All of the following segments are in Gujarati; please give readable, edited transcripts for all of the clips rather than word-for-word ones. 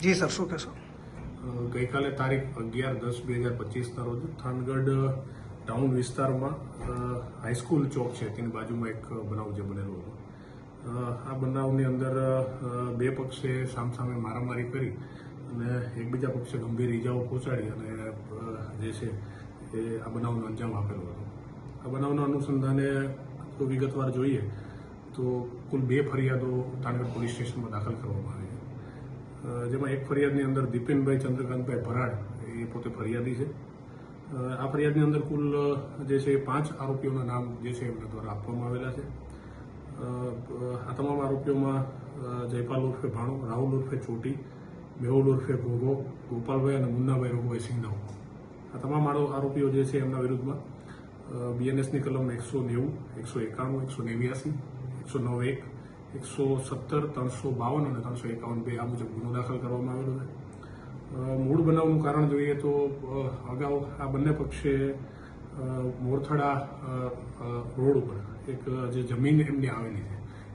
જી સર, શું કહેશો? ગઈકાલે તારીખ 11/10/2025ના રોજ થાનગઢ ટાઉન વિસ્તારમાં હાઈસ્કૂલ ચોક છે તેની બાજુમાં એક બનાવ જે બનેલો હતો. આ બનાવની અંદર બે પક્ષે સામસામે મારામારી કરી અને એકબીજા પક્ષે ગંભીર ઇજાઓ પહોંચાડી અને જે છે એ આ બનાવનો અંજામ આપેલો હતો. આ બનાવના અનુસંધાને જો વિગતવાર જોઈએ તો કુલ 2 ફરિયાદો થાનગઢ પોલીસ સ્ટેશનમાં દાખલ કરવામાં આવી છે. જેમાં એક ફરિયાદની અંદર દીપેનભાઈ ચંદ્રકાંતભાઈ ભરાડ એ પોતે ફરિયાદી છે. આ ફરિયાદની અંદર કુલ જે છે 5 આરોપીઓના નામ જે છે એમના દ્વારા આપવામાં આવેલા છે. આ તમામ આરોપીઓમાં જયપાલ ઉર્ફે ભાણો, રાહુલ ઉર્ફે ચોટી, મેહુલ ઉર્ફે ઘોઘો, ગોપાલભાઈ અને મુન્નાભાઈ રોગભાઈ સિંધાવ, આ તમામ આરોપીઓ જે છે એમના વિરુદ્ધમાં BNSની કલમ 190, 191, 189, 109(1), 117, 352 અને 351(2) આ મુજબ ગુનો દાખલ કરવામાં આવેલો છે. મૂળ બનાવનું કારણ જોઈએ તો અગાઉ આ બંને પક્ષે મોરથડા રોડ ઉપર એક જે જમીન એમની આવેલી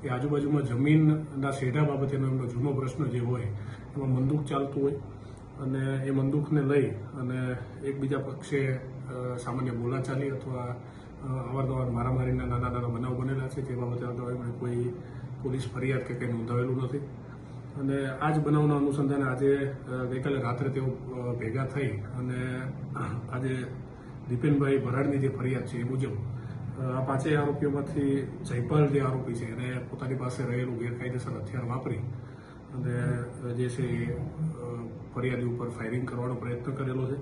છે એ આજુબાજુમાં જમીનના સેઢા બાબતેનો એમનો જૂનો પ્રશ્ન જે હોય એમાં બંદૂક ચાલતું હોય અને એ બંદૂકને લઈ અને એકબીજા પક્ષે સામાન્ય બોલાચાલી અથવા અવારનવાર મારામારીના નાના બનાવ બનેલા છે. તે બાબતે અગાઉ એમણે કોઈ પોલીસ ફરિયાદ કે કંઈ નોંધાવેલું નથી અને આ જ બનાવના અનુસંધાને આજે ગઈકાલે રાત્રે તેઓ ભેગા થઈ અને આજે દીપેનભાઈ ભરાડની જે ફરિયાદ છે એ મુજબ આ 5 આરોપીઓમાંથી જયપાલ જે આરોપી છે એને પોતાની પાસે રહેલું ગેરકાયદેસર હથિયાર વાપરી અને જે છે એ ફરિયાદી ઉપર ફાયરિંગ કરવાનો પ્રયત્ન કરેલો છે.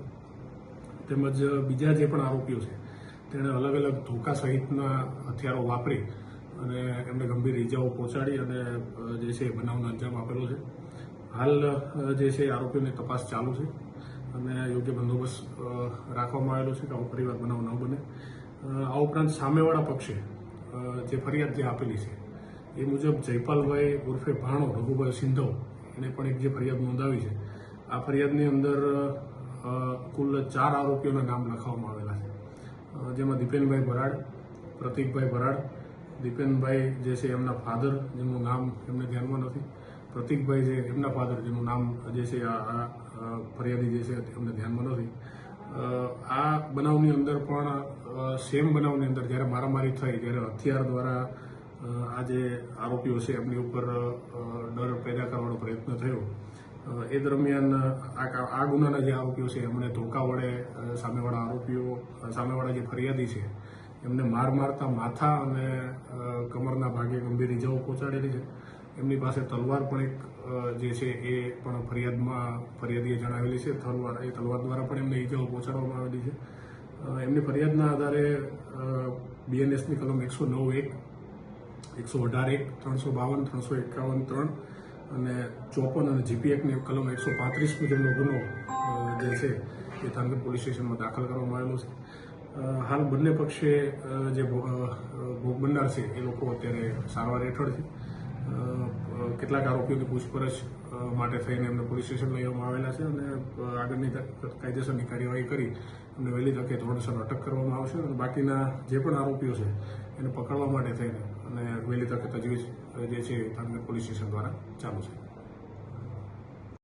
તેમજ બીજા જે પણ આરોપીઓ છે તેણે અલગ અલગ ધોકા સહિતના હથિયારો વાપરી અને એમને ગંભીર ઇજાઓ પહોંચાડી અને જે છે બનાવનો અંજામ આપેલો છે. હાલ જે છે આરોપીઓની તપાસ ચાલુ છે અને યોગ્ય બંદોબસ્ત રાખવામાં આવેલો છે કે આવો ફરીવાર બનાવ ન બને. આ ઉપરાંત સામેવાળા પક્ષે જે ફરિયાદ જે આપેલી છે એ મુજબ જયપાલભાઈ ઉર્ફે ભાણો રઘુભાઈ સિંધવ એને પણ એક જે ફરિયાદ નોંધાવી છે આ ફરિયાદની અંદર કુલ 4 આરોપીઓના નામ લખવામાં આવેલા છે. જેમાં દીપેનભાઈ ભરાડ, પ્રતિકભાઈ ભરાડ, દીપેનભાઈ જે છે એમના ફાધર જેમનું નામ એમને ધ્યાનમાં નથી, પ્રતિકભાઈ જે એમના ફાધર જેનું નામ જે છે આ ફરિયાદી જે છે એમને ધ્યાનમાં નથી. આ બનાવની અંદર પણ સેમ બનાવની અંદર જ્યારે મારામારી થઈ ત્યારે હથિયાર દ્વારા આ જે આરોપીઓ છે એમની ઉપર ડર પેદા કરવાનો પ્રયત્ન થયો. એ દરમિયાન આ ગુનાના જે આરોપીઓ છે એમણે ધોકા વડે સામેવાળા જે ફરિયાદી છે એમને મારતા માથા અને કમરના ભાગે ગંભીર ઇજાઓ પહોંચાડેલી છે. એમની પાસે તલવાર પણ એક જે છે એ પણ ફરિયાદીએ જણાવેલી છે. એ તલવાર દ્વારા પણ એમને ઇજાઓ પહોંચાડવામાં આવેલી છે. એમની ફરિયાદના આધારે BNSની કલમ 109(1), 118(1), 352, 351(3) અને 54 અને GP એક્ટની કલમ 135 મુજબનો ગુનો જે છે એ થાનગઢ પોલીસ સ્ટેશનમાં દાખલ કરવામાં આવેલો છે. હાલ બંને પક્ષે જે ભોગ બનનાર છે એ લોકો અત્યારે સારવાર હેઠળ છે. કેટલાક આરોપીઓની પૂછપરછ માટે થઈને એમને પોલીસ સ્ટેશન લઈ આવવામાં આવેલા છે અને આગળની કાયદેસરની કાર્યવાહી કરી એમને વહેલી તકે ધોરણસર અટક કરવામાં આવશે અને બાકીના જે પણ આરોપીઓ છે એને પકડવા માટે થઈને અને વહેલી તકે તજવીજ જે છે થાનગઢ પોલીસ સ્ટેશન દ્વારા ચાલુ છે.